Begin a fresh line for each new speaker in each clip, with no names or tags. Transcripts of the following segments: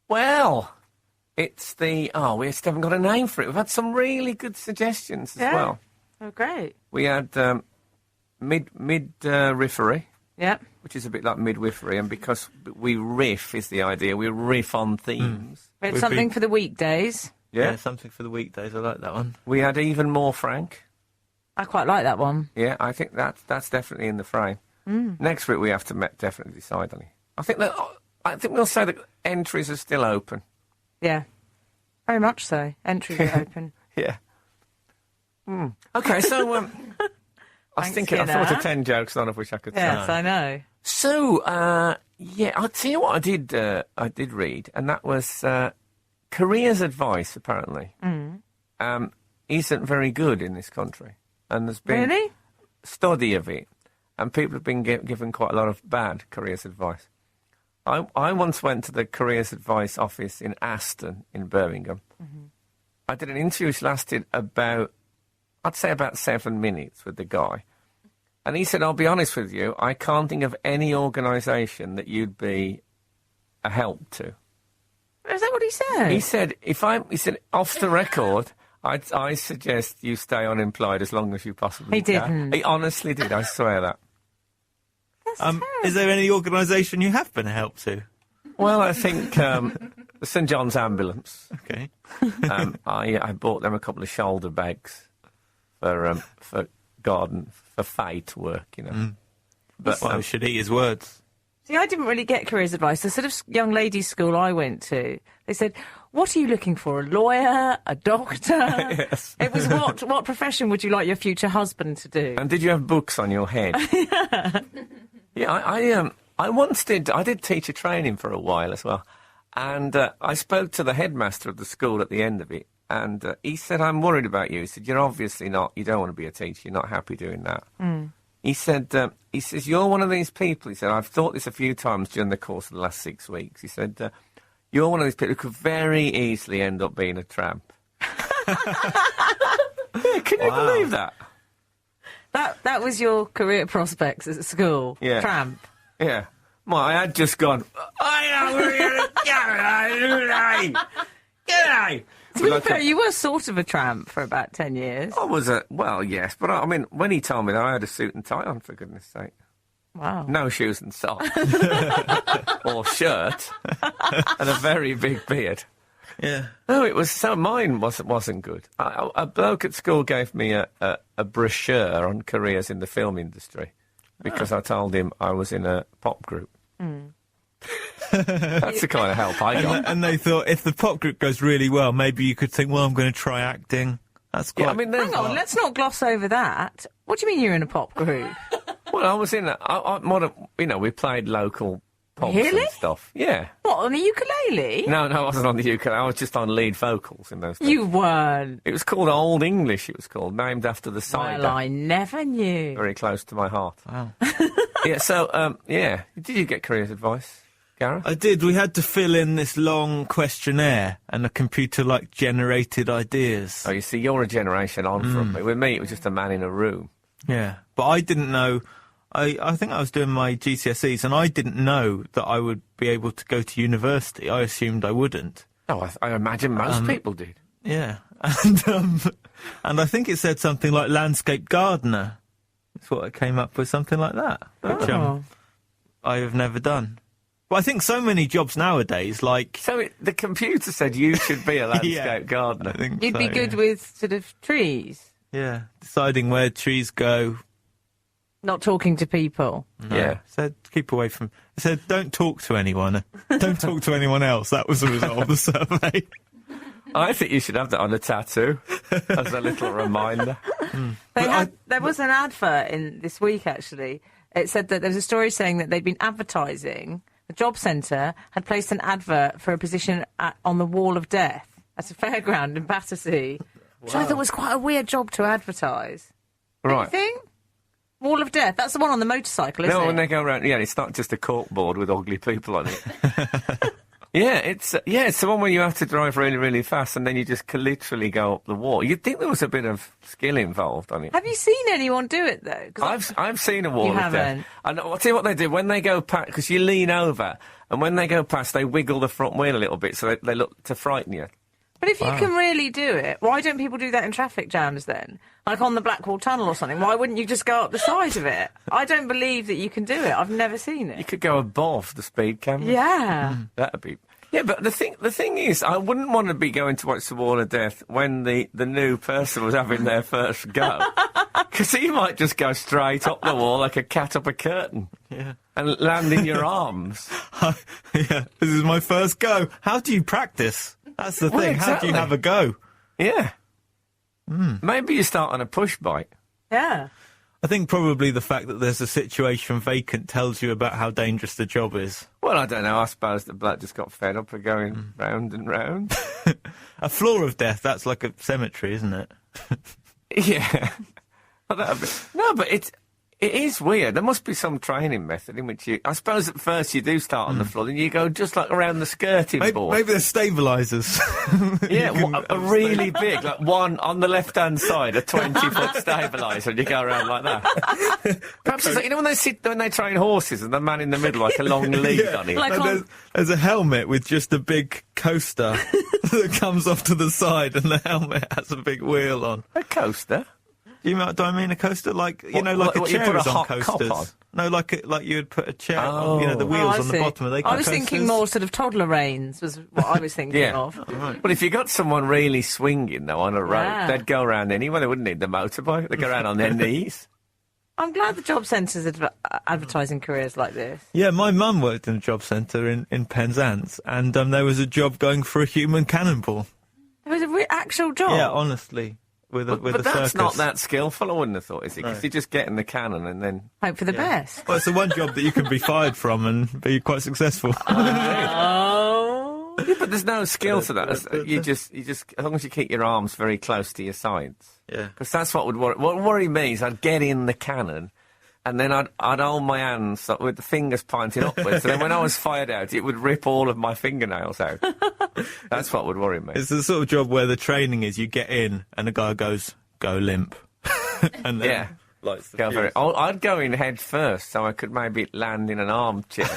Well, it's the... Oh, we still haven't got a name for it. We've had some really good suggestions as well.
Oh, great.
We had midwifery.
Yep.
Which is a bit like midwifery, and because we riff is the idea, we riff on themes.
We had something for the weekdays.
Yeah,
something for the weekdays. I like that one.
We had even more Frank.
I quite like that one.
Yeah, I think that's definitely in the frame. Next week we have to definitely decide on it. I think we'll say that entries are still open.
Yeah, very much so. Entries are open.
Yeah. Okay, so I thought of 10 jokes, none of which I could say.
Yes, I know.
So I'll tell you what I did read, and that was careers advice. Apparently, isn't very good in this country, and there's been
Really?
study of it, and people have been given quite a lot of bad careers advice. I once went to the careers advice office in Aston in Birmingham. I did an interview which lasted about 7 minutes with the guy. And he said, I'll be honest with you, I can't think of any organisation that you'd be a help to.
Is that what he said?
He said, off the record, I suggest you stay unemployed as long as you possibly can.
He didn't.
He honestly did, I swear that.
That's terrible.
Is there any organisation you have been a help to?
Well, I think St John's Ambulance.
Okay.
I bought them a couple of shoulder bags for garden, for fate work, you know. But
Well, should eat his words.
See, I didn't really get careers advice. The sort of young ladies' school I went to, they said, what are you looking for, a lawyer, a doctor?
Yes.
It was what profession would you like your future husband to do?
And did you have books on your head? Yeah, I once did. I did teacher training for a while as well, and I spoke to the headmaster of the school at the end of it, and he said, "I'm worried about you." He said, "You're obviously not. You don't want to be a teacher. You're not happy doing that." He said, "He says you're one of these people." He said, "I've thought this a few times during the course of the last 6 weeks." He said, "You're one of these people who could very easily end up being a tramp." Yeah, can you believe that?
That was your career prospects at school?
Yeah.
Tramp?
Yeah. Well, I had just gone, G'day!
To be fair, you were sort of a tramp for about 10 years.
I was well, yes, but I mean, when he told me that, I had a suit and tie on, for goodness sake.
Wow.
No shoes and socks. Or shirt. And a very big beard.
Yeah.
No, it was, so mine wasn't good. A bloke at school gave me a brochure on careers in the film industry because I told him I was in a pop group. That's the kind of help I got.
And they thought, if the pop group goes really well, maybe you could think, well, I'm going to try acting. That's quite...
Yeah, I mean,
Hang on, let's not gloss over that. What do you mean you're in a pop group?
Well, I was in we played local pops
Really?
and stuff. Yeah.
What, on a ukulele?
No, I wasn't on the ukulele. I was just on lead vocals in those days.
You weren't.
It was called Old English, it was called, named after the cider.
Well, I never knew.
Very close to my heart.
Wow.
Yeah, so, yeah. Did you get careers advice, Gareth?
I did. We had to fill in this long questionnaire, and the computer, generated ideas.
Oh, you see, you're a generation on from me. With me, it was just a man in a room.
Yeah. But I didn't know... I think I was doing my GCSEs, and I didn't know that I would be able to go to university. I assumed I wouldn't.
Oh, I imagine most people did.
Yeah. And I think it said something like landscape gardener. That's what I came up with, something like that, which I have never done. But I think so many jobs nowadays,
So the computer said you should be a landscape gardener.
I think
You'd
so,
be good with sort of trees,
Yeah, deciding where trees go.
not talking to people.
No.
Yeah.
Said keep away from... It said don't talk to anyone. Don't talk to anyone else. That was the result of the survey.
I think you should have that on a tattoo as a little reminder.
There was an advert in this week, actually. It said that there was a story saying that they'd been advertising. The job centre had placed an advert for a position on the Wall of Death at a fairground in Battersea, which I thought was quite a weird job to advertise.
Right.
Don't you think? Wall of Death. That's the one on the motorcycle, isn't it?
No, when they go around, yeah, it's not just a corkboard with ugly people on it. it's the one where you have to drive really, really fast and then you just literally go up the wall. You'd think there was a bit of skill involved on it.
Have you seen anyone do it, though? 'Cause
I've seen a wall
You
of death.
haven't?
And I'll tell you what they do. When they go past, because you lean over, and when they go past, they wiggle the front wheel a little bit so they look to frighten you.
But if you can really do it, why don't people do that in traffic jams then? Like on the Blackwall Tunnel or something. Why wouldn't you just go up the side of it? I don't believe that you can do it. I've never seen
You
it.
could go above the speed camera.
Yeah.
That'd be... Yeah, but the thing is, I wouldn't want to be going to watch the Wall of Death when the new person was having their first go. Because he might just go straight up the wall like a cat up a curtain.
Yeah.
And land in your arms.
Yeah, this is my first go. How do you practice? That's the
Well,
thing. How do you
exactly.
have a go?
Yeah. Maybe you start on a push bike.
Yeah.
I think probably the fact that there's a situation vacant tells you about how dangerous the job is.
Well, I don't know. I suppose the bloke just got fed up of going round and round.
A floor of death, that's like a cemetery, isn't it?
Yeah. Well, no, but it is weird. There must be some training method in which you... I suppose at first you do start on the floor, then you go just like around the skirting board.
Maybe there's stabilisers.
Yeah, a really big, like one on the left-hand side, a 20-foot stabiliser, and you go around like that. Perhaps it's like, you know when they train horses and the man in the middle, like a long lead on it?
Like
There's a helmet with just a big coaster that comes off to the side, and the helmet has a big wheel on.
A coaster?
Do I mean a coaster like
What,
like a
what, you
chair
put a
is on
hot cop
coasters?
on?
No, like you would put a chair on. The
Oh.
wheels
I
on the
see.
bottom. Are they
I
called
was thinking
coasters?
more sort of toddler reins was what I was thinking
Yeah.
of.
Well, if you got someone really swinging, though, on a road,
Yeah.
they'd go around anyway. They wouldn't need the motorbike. They'd go around on their knees.
I'm glad the job centre's advertising careers like this.
Yeah, my mum worked in a job centre in Penzance, and there was a job going for a human cannonball.
It was an actual job.
Yeah, honestly, with a
But
circus.
that's not that skillful, I wouldn't have thought, is it? Because you just get in the cannon and then...
Hope for the best.
Well, it's the one job that you can be fired from and be quite successful.
Oh.
Yeah, but there's no skill to that. You just, as long as you keep your arms very close to your sides.
Yeah.
Because that's what would worry. What would worry me is I'd get in the cannon, and then I'd hold my hands with the fingers pointing upwards. And then when I was fired out, it would rip all of my fingernails out. That's what would worry me.
It's the sort of job where the training is you get in and the guy goes, go limp. And then
Yeah.
lights the
Go
fuse.
very, I'd go in head first, so I could maybe land in an armchair.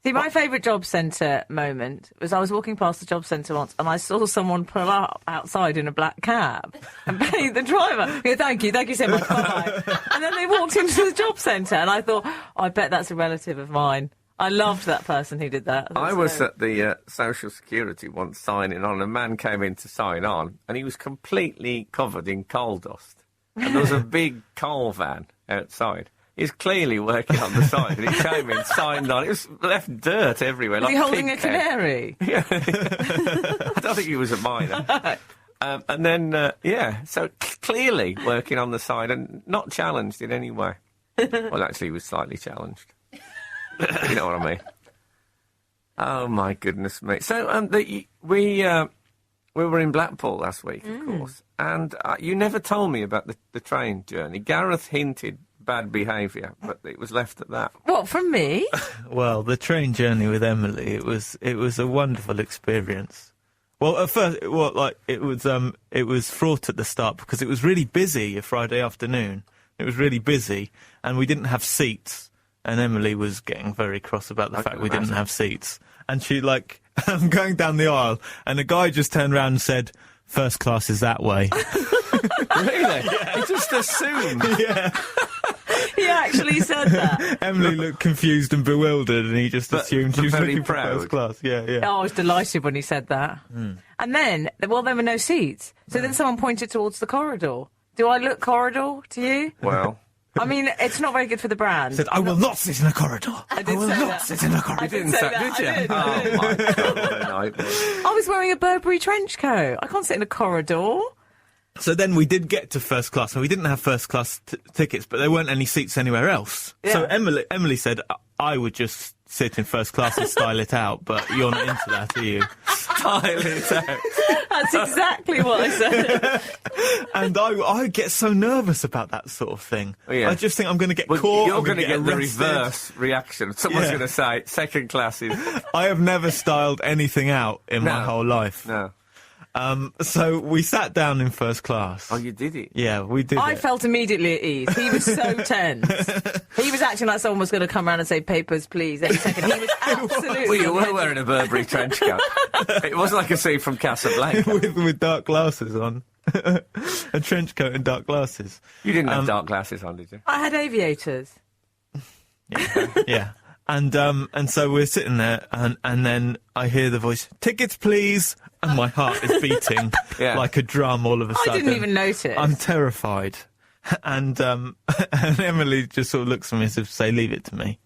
See, my favourite job centre moment was I was walking past the job centre once and I saw someone pull up outside in a black cab and pay the driver. Yeah, thank you so much, bye. And then they walked into the job centre and I thought, I bet that's a relative of mine. I loved that person who did that.
I was at the Social Security once signing on. A man came in to sign on, and he was completely covered in coal dust. And there was a big coal van outside. He was clearly working on the side, and he came in, signed on. It was left dirt everywhere.
Was
like
he holding a
pig pen.
canary?
I don't think he was a miner. And then, so clearly working on the side and not challenged in any way. Well, actually, he was slightly challenged. You know what I mean? Oh, my goodness me. So we were in Blackpool last week, of course, and you never told me about the train journey. Gareth hinted bad behaviour, but it was left at that.
What, from me?
Well, the train journey with Emily, it was a wonderful experience. Well, at first, it was fraught at the start because it was really busy a Friday afternoon. It was really busy, and we didn't have seats. And Emily was getting very cross about the fact we didn't have seats. And she, I'm going down the aisle, and a guy just turned around and said, "First class is that way."
Really? Yeah. He just assumed.
Yeah.
He actually said that.
Emily looked confused and bewildered, and he just assumed she was
very
looking for
proud.
first class. Yeah.
Oh, I was delighted when he said that. And then, well, there were no seats. So then someone pointed towards the corridor. Do I look corridor to you?
Well...
I mean, it's not very good for the brand.
Said, "I will not sit in a corridor. I
did
will
say
not
that.
sit in a corridor."
I didn't say that.
did you?
I did.
Oh, my God.
I was wearing a Burberry trench coat. I can't sit in a corridor.
So then we did get to first class, and we didn't have first class tickets, but there weren't any seats anywhere else.
Yeah.
So Emily said, I would just sit in first class and style it out, but you're not into that, are you?
Style it out.
That's exactly what I said.
And I get so nervous about that sort of thing.
Oh, yeah.
I just think I'm going to get
Well,
caught.
you're
going to
get the
arrested.
reverse reaction. Someone's
Yeah.
going to say, second class is...
I have never styled anything out in my
No.
whole life.
No.
So we sat down in first class.
Oh, you did it?
Yeah, we did
I
it.
felt immediately at ease. He was so tense. He was acting like someone was going to come around and say, papers, please, any second. He was absolutely...
Well, you were wearing a Burberry trench coat. It wasn't like a scene from Casablanca.
with dark glasses on. A trench coat and dark glasses.
You didn't have dark glasses on, did you?
I had aviators.
Yeah. And so we're sitting there, and then I hear the voice, tickets, please. And my heart is beating
Yeah.
like a drum all of a
I
sudden.
didn't even notice.
I'm terrified. And Emily just sort of looks at me as if to say, leave it to me.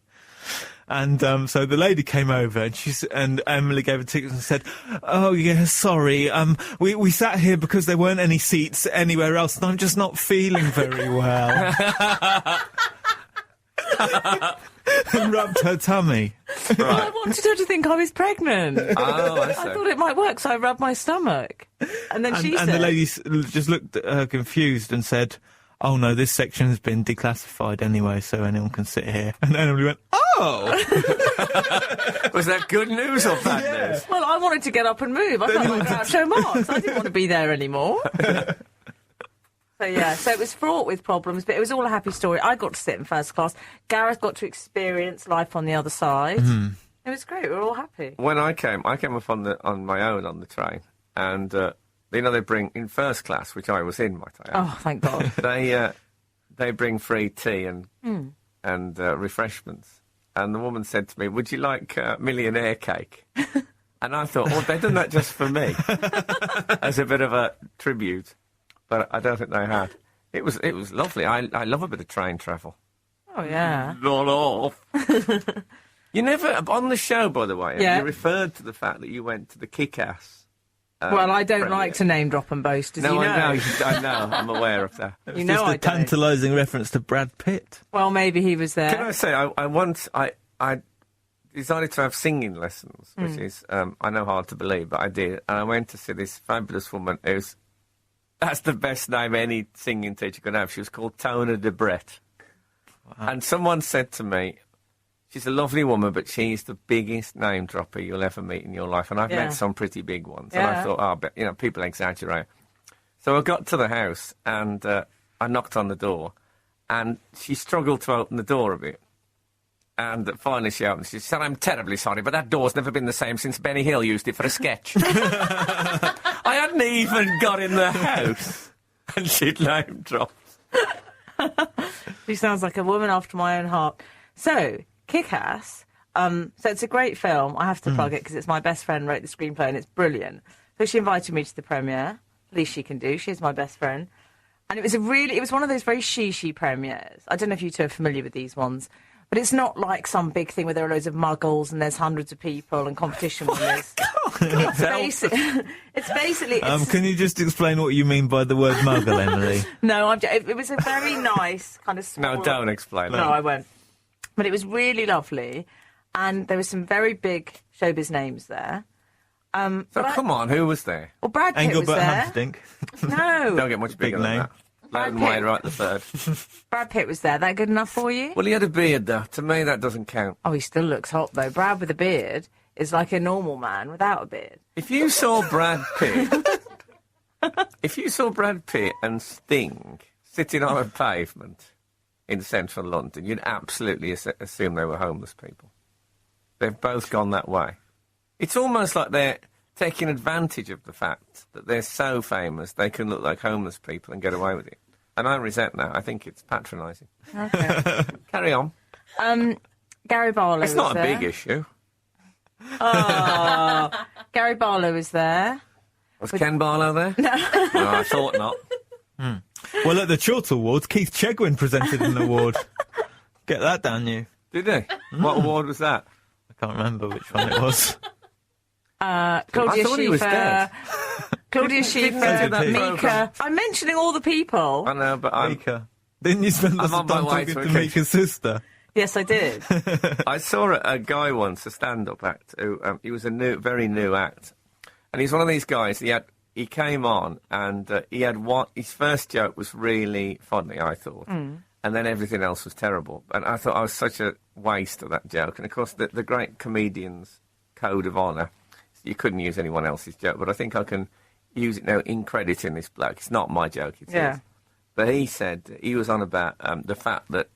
And so the lady came over, and Emily gave a ticket and said, "Oh yeah, sorry. We sat here because there weren't any seats anywhere else, and I'm just not feeling very well." And rubbed her tummy.
I wanted her to think I was pregnant.
Oh, I
I
see.
thought it might work, so I rubbed my stomach. And then she
And
said...
the lady just looked at her confused and said, "Oh no, this section has been declassified anyway, so anyone can sit here." And Emily went, "Oh!"
Was that good news or bad news?
Well, I wanted to get up and move. I felt like Groucho Marx. I didn't want to be there anymore. So, yeah, so it was fraught with problems, but it was all a happy story. I got to sit in first class. Gareth got to experience life on the other side. It was great. We were all happy.
When I came up on my own on the train, and they bring in first class, which I was in, might I add.
Oh, thank God.
They bring free tea and refreshments. And the woman said to me, "Would you like millionaire cake?" And I thought, well, they've done that just for me, as a bit of a tribute. But I don't think they had. It was lovely. I love a bit of train travel.
Oh, yeah.
Not off. You never, on the show, by the way,
Yeah.
you referred to the fact that you went to the Kick-Ass.
Well, I don't
premiere.
like to name drop and boast, as
No,
you know.
I know. I'm aware of that.
You know
Just
I
a
don't.
tantalising reference to Brad Pitt.
Well, maybe he was there.
Can I say, I decided to have singing lessons, which is, I know, hard to believe, but I did. And I went to see this fabulous woman that's the best name any singing teacher could have. She was called Tona de Brett. Wow. And someone said to me, she's a lovely woman, but she's the biggest name dropper you'll ever meet in your life. And I've met some pretty big ones. And I thought, but people exaggerate. So I got to the house, and I knocked on the door, and she struggled to open the door a bit. And finally she opened. She said, "I'm terribly sorry, but that door's never been the same since Benny Hill used it for a sketch." I hadn't even got in the house, and she'd name dropped.
She sounds like a woman after my own heart. So, Kick-Ass. So it's a great film. I have to plug it because it's my best friend wrote the screenplay and it's brilliant. So she invited me to the premiere. Least she can do. She's my best friend. And it was one of those very she premieres. I don't know if you two are familiar with these ones. But it's not like some big thing where there are loads of muggles and there's hundreds of people and competition winners. It's basically...
Can you just explain what you mean by the word muggle, Emily?
No, it was a very nice kind of small...
No, don't explain that.
No, I won't. But it was really lovely. And there were some very big showbiz names there.
So come on, who was there?
Well, Brad Pitt was
Engelbert
there.
Humperdinck.
No.
Don't get much bigger
Big
than
name.
that. Loudon
Pitt.
Wade right the third.
Brad Pitt was there. That good enough for you?
Well, he had a beard, though. To me, that doesn't count.
Oh, he still looks hot, though. Brad with a beard is like a normal man without a beard.
If you saw Brad Pitt and Sting sitting on a pavement in central London, you'd absolutely assume they were homeless people. They've both gone that way. It's almost like they're taking advantage of the fact that they're so famous they can look like homeless people and get away with it. And I resent that. I think it's patronising.
Okay.
Carry on.
Gary Barlow
It's
was
not a
there.
big issue.
Oh, Gary Barlow was there.
Was Ken Barlow there? No. I thought not.
Well, at the Chortle Awards, Keith Chegwin presented an award. Get that down you.
Did he? What award was that?
I can't remember which one it was.
Claudia
I thought he was
Schiffer.
dead.
Claudia
Didn't say
Schiffer,
that
Mika.
programme.
I'm mentioning all the people.
I know, but
Mika. Didn't you spend lots
I'm
of
on
time
my way
talking
to
to
a
Mika's sister?
Yes, I did.
I saw a guy once, a stand-up act, who he was a very new act, and he's one of these guys. He came on and he had his first joke was really funny, I thought, and then everything else was terrible. And I thought I was such a waste of that joke. And of course, the great comedian's code of honour, you couldn't use anyone else's joke, but I think I can use it now in crediting this bloke. It's not my joke, it is. But he said he was on about the fact that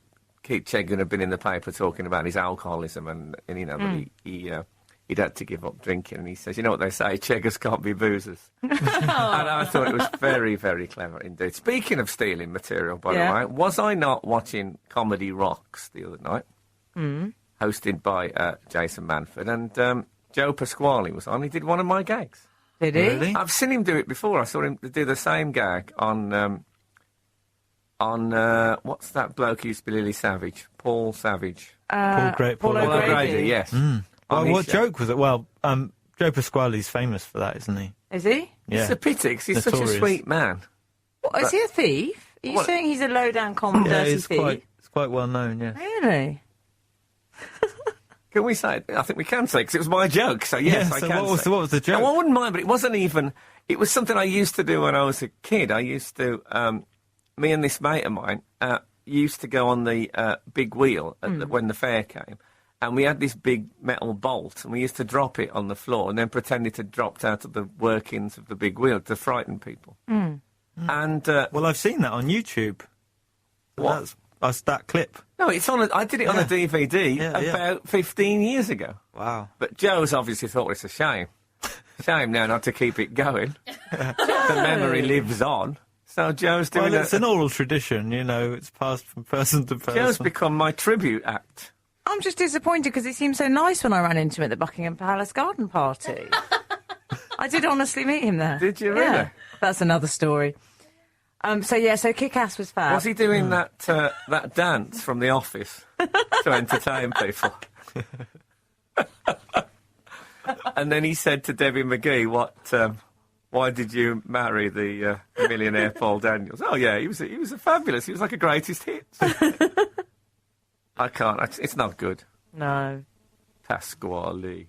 Keith Chegwin had been in the paper talking about his alcoholism and you know, that he'd had to give up drinking. And he says, you know what they say, Cheggers can't be boozers. And I thought it was very, very clever indeed. Speaking of stealing material, by the way, was I not watching Comedy Rocks the other night, hosted by Jason Manford, and Joe Pasquale was on. He did one of my gags.
Did he?
Really?
I've seen him do it before. I saw him do the same gag on what's that bloke who used to be Lily Savage? Paul Savage.
Paul
Paul O'Grady, yes.
Well, what joke was it? Well, Joe Pasquale's famous for that, isn't he?
Is he?
Yeah.
It's a pity 'cause he's such a
Notorious.
sweet man.
What, is he a thief? Are you
What?
saying he's a low-down, common,
Yeah,
dirty
it's
thief?
quite well known, yeah.
Really?
Can we say it? I think we can say because it was my joke. So yes, I
so
can.
what was the joke?
No, I wouldn't mind, but it wasn't even. It was something I used to do when I was a kid. I used to. Me and this mate of mine used to go on the big wheel when the fair came, and we had this big metal bolt, and we used to drop it on the floor and then pretend it had dropped out of the workings of the big wheel to frighten people. And
Well, I've seen that on YouTube.
What?
That's that clip.
no, it's on. I did it on a DVD about 15 years ago.
Wow.
But Joe's obviously thought it's a shame. Shame now not to keep it going. The memory lives on. So Joe's doing
Well, it's an oral tradition, you know. It's passed from person to person.
Joe's become my tribute act.
I'm just disappointed because he seemed so nice when I ran into him at the Buckingham Palace garden party. I did honestly meet him there.
Did you really?
Yeah. That's another story. So Kick-Ass was fab.
Was he doing that dance from The Office to entertain people? And then he said to Debbie McGee, why did you marry the millionaire Paul Daniels? Oh, yeah, he was a fabulous. He was like a greatest hits. I can't. It's not good.
No.
Pasquale.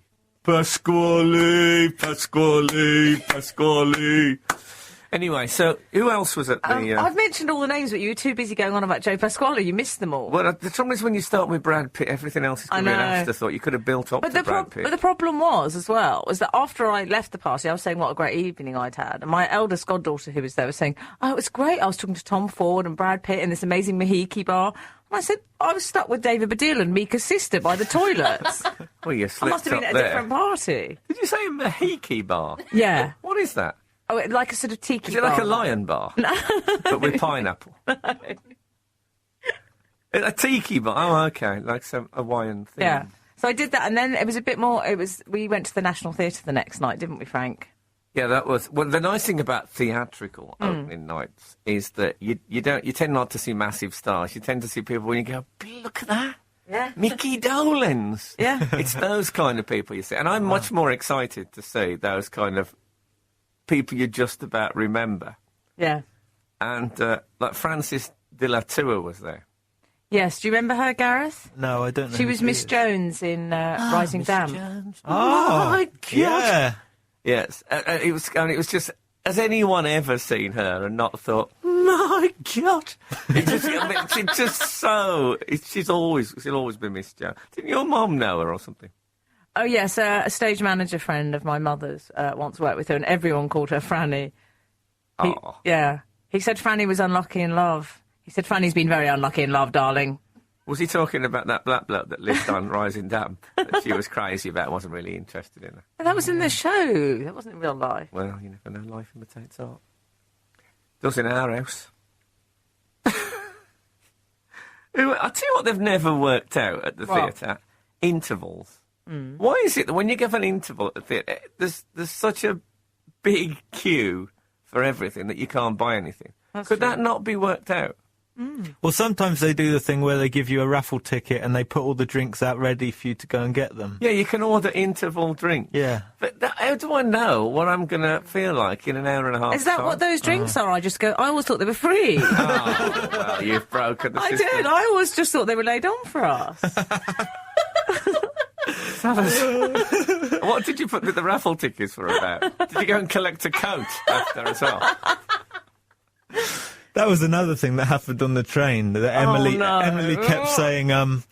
Anyway, so who else was at the...
I've mentioned all the names, but you were too busy going on about Joe Pasquale. You missed them all.
Well, the trouble is when you start with Brad Pitt, everything else is going to be an afterthought. You could have built up to Brad Pitt.
But the problem was that after I left the party, I was saying what a great evening I'd had. And my eldest goddaughter who was there was saying, oh, it was great. I was talking to Tom Ford and Brad Pitt in this amazing Mahiki bar. And I said, I was stuck with David Baddiel and Mika's sister by the toilets.
Well, you
I
slipped
must have been
up
at a
there.
different party.
Did you say a Mahiki bar?
Yeah.
What is that?
Oh, like a sort of tiki
Is it
bar.
like a lion bar? No. But with pineapple? A tiki bar? Oh, okay. Like some Hawaiian thing.
Yeah. So I did that, and then it was a bit more. We went to the National Theatre the next night, didn't we, Frank?
Yeah, that was... Well, the nice thing about theatrical opening nights is that you tend not to see massive stars. You tend to see people when you go, look at that.
Yeah.
Mickey Dolenz.
Yeah.
It's those kind of people you see. And I'm much more excited to see those kind of people you just about remember.
Yeah.
And, like, Frances de la Tour was there.
Yes. Do you remember her, Gareth?
No, I don't know.
She
who
was Miss Jones in Rising
Miss
Dam.
Jones.
Oh,
my God.
Yeah.
Yes. It was just... Has anyone ever seen her and not thought, my God? She's just so... She'll always be Miss Jones. Didn't your mum know her or something?
Oh, yes, a stage manager friend of my mother's once worked with her, and everyone called her Franny.
Oh.
Yeah. He said Franny was unlucky in love. He said Franny's been very unlucky in love, darling.
Was he talking about that black bloke that lived on Rising Dam that she was crazy about, wasn't really interested in her?
That was in the show. That wasn't in real life.
Well, you never know, life imitates art. Does in our house. I'll tell you what they've never worked out at the theatre. Intervals. Why is it that when you give an interval at the theatre, there's such a big queue for everything that you can't buy anything? Could that not be worked out?
Well, sometimes they do the thing where they give you a raffle ticket and they put all the drinks out ready for you to go and get them.
Yeah, you can order interval drinks.
Yeah.
But how do I know what I'm going to feel like in an hour and a half?
Is that what those drinks are? I always thought they were free.
Oh, well, you've broken the system.
I did. I always just thought they were laid on for us.
What did you put the raffle tickets for about? Did you go and collect a coat after as well?
That was another thing that happened on the train. That Emily kept saying, "Oh,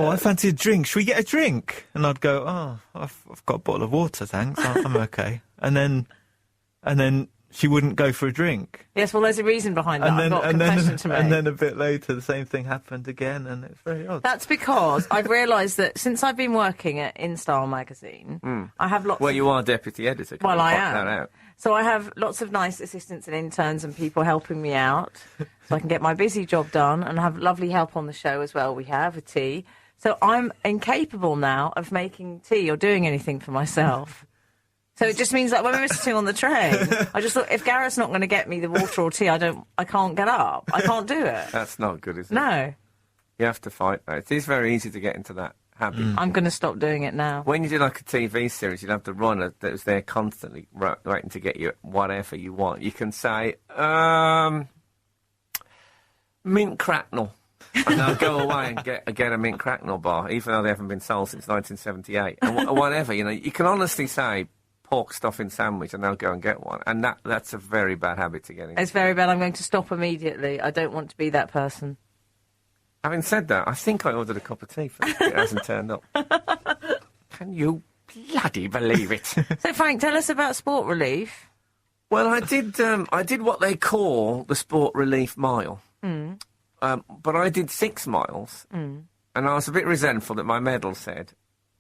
I fancy a drink. Should we get a drink?" And I'd go, "Oh, I've got a bottle of water, thanks. I'm okay." And then she wouldn't go for a drink.
Yes, well, there's a reason behind that. I've got a confession to make.
And then a bit later, the same thing happened again, and it's very odd.
That's because I've realised that since I've been working at InStyle magazine, I have lots.
Well, you are deputy editor.
Well, I am.
That out?
So I have lots of nice assistants and interns and people helping me out, so I can get my busy job done, and have lovely help on the show as well. We have a tea. So I'm incapable now of making tea or doing anything for myself. So it just means that when we were sitting on the train, I just thought, if Gareth's not going to get me the water or tea, I can't get up. I can't do it.
That's not good, is it?
No.
You have to fight that. It is very easy to get into that habit.
I'm going to stop doing it now.
When you do like a TV series, you'd have the runner that was there constantly waiting to get you whatever you want. You can say, mint cracknel. And they'll go away and get a mint cracknel bar, even though they haven't been sold since 1978. And whatever, you can honestly say pork stuffing sandwich and they'll go and get one. And that's a very bad habit to get into.
It's very bad. I'm going to stop immediately. I don't want to be that person.
Having said that, I think I ordered a cup of tea for it. It hasn't turned up. Can you bloody believe it?
So, Frank, tell us about Sport Relief.
Well, I did what they call the Sport Relief Mile. But I did 6 miles, and I was a bit resentful that my medal said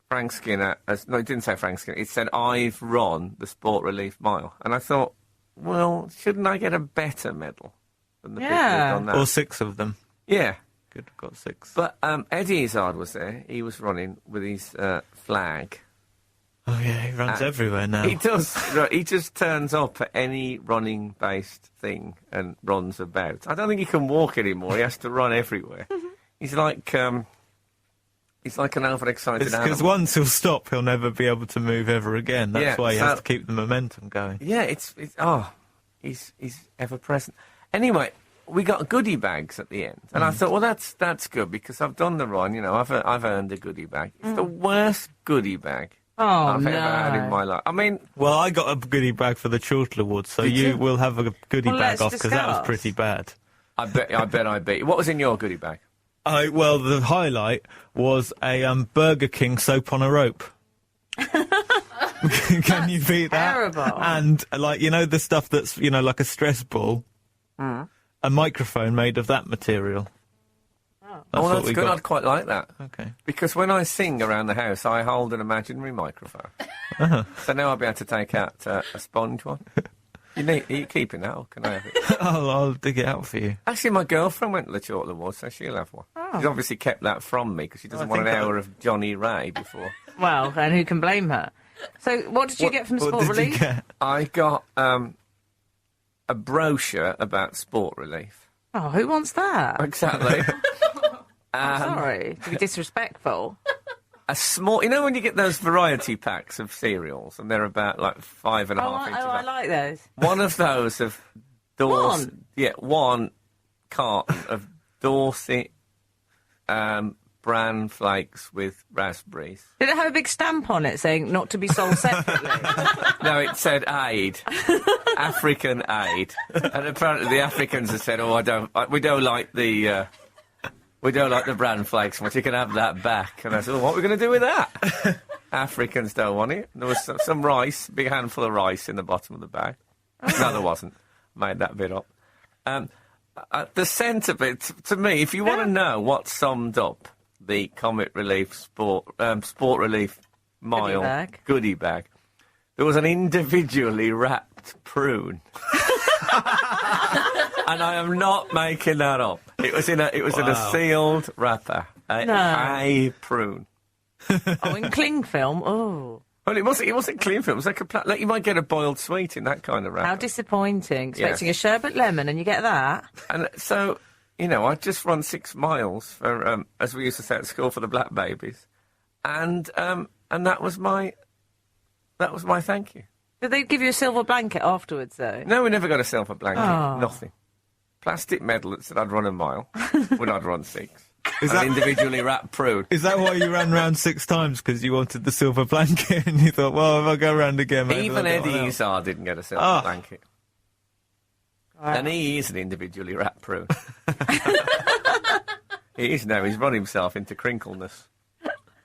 Frank Skinner. No, it didn't say Frank Skinner. It said I've run the Sport Relief Mile, and I thought, well, shouldn't I get a better medal than the people who've done that?
Or 6 of them.
Yeah.
Good, got 6.
But Eddie Izzard was there. He was running with his flag.
Oh, yeah, he runs everywhere now.
He does. He just turns up at any running-based thing and runs about. I don't think he can walk anymore. He has to run everywhere. He's like an overexcited animal.
Because once he'll stop, he'll never be able to move ever again. That's why he has to keep the momentum going.
Yeah, he's ever present. Anyway, we got goodie bags at the end, and I thought, well, that's good because I've done the run. I've earned a goodie bag. It's the worst goodie bag I've ever had in my life. I mean,
well, I got a goodie bag for the Chortle Awards, so you will have a goodie bag off because that was pretty bad.
I bet I beat you. What was in your goodie bag?
Well, the highlight was a Burger King soap on a rope. Can you beat that?
Terrible.
And the stuff that's like a stress ball. A microphone made of that material.
That's good. I'd quite like that.
Okay.
Because when I sing around the house, I hold an imaginary microphone. So now I'll be able to take out a sponge one. Are you keeping that, or can I have it?
I'll dig it out for you.
Actually, my girlfriend went to the Chortle Awards, so she'll have one. She's obviously kept that from me because she doesn't want an hour of Johnny Ray before.
Well, and who can blame her? So what did you get from Sport Relief?
I got a brochure about Sport Relief.
Oh, who wants that?
Exactly.
I'm sorry to be disrespectful.
A small, when you get those variety packs of cereals, and they're about like 5.5 inches.
I like those.
One of those of Dorset. One carton of Dorset bran flakes with raspberries.
Did it have a big stamp on it saying not to be sold separately?
No, it said aid, African aid, and apparently the Africans have said, "Oh, we don't like the bran flakes much. You can have that back." And I said, "Well, what are we going to do with that?" Africans don't want it. There was some rice, big handful of rice in the bottom of the bag. No, there wasn't. Made that bit up. The scent of it, to me, if you want to know what summed up the Comic Relief Sport Relief Mile goodie bag, there was an individually wrapped prune. And I am not making that up. It was in a sealed wrapper. A prune.
Oh, in cling film. Oh.
Well, it wasn't cling film. It was like you might get a boiled sweet in that kind of wrapper.
How disappointing. Expecting a sherbet lemon and you get that.
And so I'd just run 6 miles for, as we used to say at school, for the black babies, and that was my thank you.
Did they give you a silver blanket afterwards, though?
No, we never got a silver blanket.
Oh.
Nothing. Plastic medal that said I'd run a mile when I'd run 6.
Is
An
that,
individually wrapped prude.
is that why you ran round 6 times? Because you wanted the silver blanket and you thought, well, if I go round again, maybe
Even
I'll get
Eddie
one else.
Izzard didn't get a silver
Oh.
blanket.
Right.
And he is an individually wrapped prude. He is now. He's run himself into crinkleness.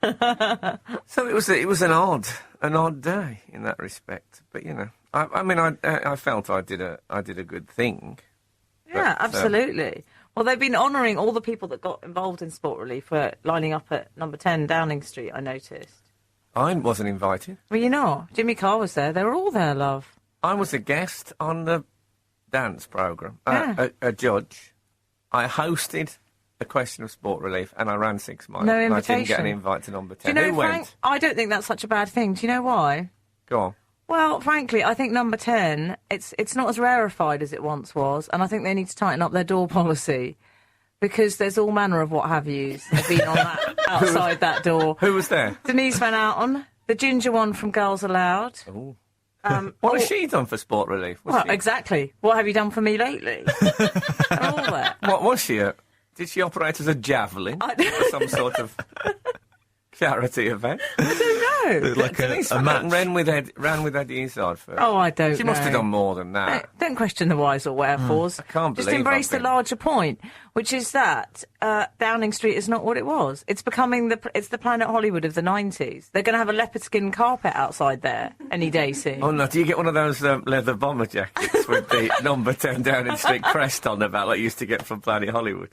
So it was an odd day in that respect. But I felt I did a good thing.
Yeah,
But,
absolutely. Well, they've been honouring all the people that got involved in Sport Relief for lining up at number 10 Downing Street, I noticed.
I wasn't invited.
Well, you know, Jimmy Carr was there. They were all there, love.
I was a guest on the dance programme,
Yeah.
a judge. I hosted a question of Sport Relief, and I ran 6 miles.
No
and I didn't get an
invitation.
invite to number
Do you
10.
know,
Who
Frank,
went?
I don't think that's such a bad thing. Do you know why?
Go on.
Well, frankly, I think number 10, it's not as rarefied as it once was, and I think they need to tighten up their door policy, because there's all manner of what-have-yous that have been on that, outside that door.
Who was there?
Denise Van Outen, the ginger one from Girls Aloud.
Ooh.
all-
What has she done for Sport Relief? Was
Well,
she,
exactly. What have you done for me lately? And all that.
what was she at? Did she operate as a javelin for some sort of charity event?
No.
Like
Denise
a
Van Outen
match.
ran with Eddie Izzard first.
Oh, I don't
She
know.
must have done more than that.
Don't question the whys or wherefores.
I can't
Just
believe
embrace
I've
the
been-
larger point, which is that Downing Street is not what it was. It's becoming it's the Planet Hollywood of the 90s. They're going to have a leopard skin carpet outside there any day soon.
Oh no, do you get one of those leather bomber jackets with the number 10 Downing Street crest on the back like you used to get from Planet Hollywood?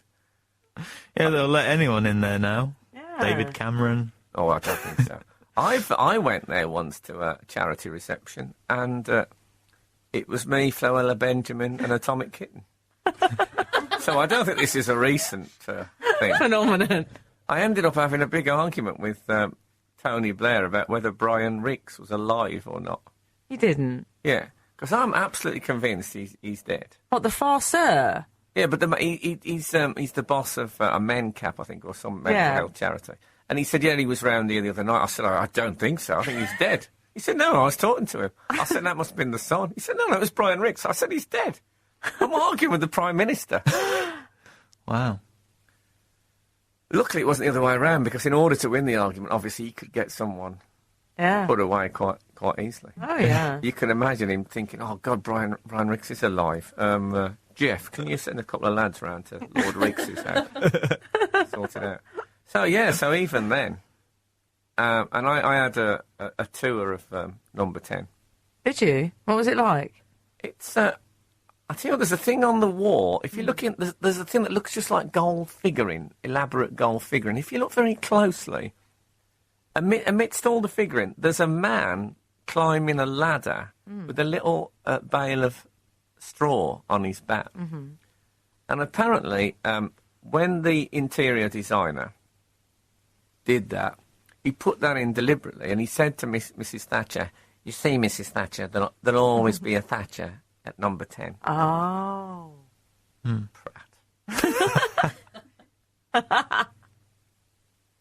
Yeah, they'll let anyone in there now.
Yeah.
David Cameron.
Oh, I don't think so. I went there once to a charity reception, and it was me, Floella Benjamin, and Atomic Kitten. So I don't think this is a recent thing.
Phenomenon.
I ended up having a big argument with Tony Blair about whether Brian Ricks was alive or not.
You didn't.
Yeah, because I'm absolutely convinced he's dead.
What, the farceur?
Yeah, but he's the boss of a Men Cap, I think, or some mental
Yeah.
health charity. And he said, yeah, he was round here the other night. I said, I don't think so. I think he's dead. He said, no, I was talking to him. I said, that must have been the son. He said, no, it was Brian Ricks. I said, he's dead. I'm arguing with the Prime Minister.
Wow.
Luckily, it wasn't the other way around, because in order to win the argument, obviously, he could get someone
Yeah.
put away quite easily.
Oh, yeah.
You can imagine him thinking, oh, God, Brian Ricks is alive. Jeff, can you send a couple of lads round to Lord Ricks's house? Sort it out. So, yeah, so even then, and I had a tour of number 10.
Did you? What was it like?
It's, I tell you what, there's a thing on the wall. If you look in, there's a thing that looks just like gold figuring, elaborate gold figuring. If you look very closely, amidst all the figuring, there's a man climbing a ladder with a little bale of straw on his back. Mm-hmm. And apparently, when the interior designer did that, he put that in deliberately, and he said to Mrs. Thatcher, you see, Mrs. Thatcher, there'll always be a Thatcher at number 10.
Oh.
Prat.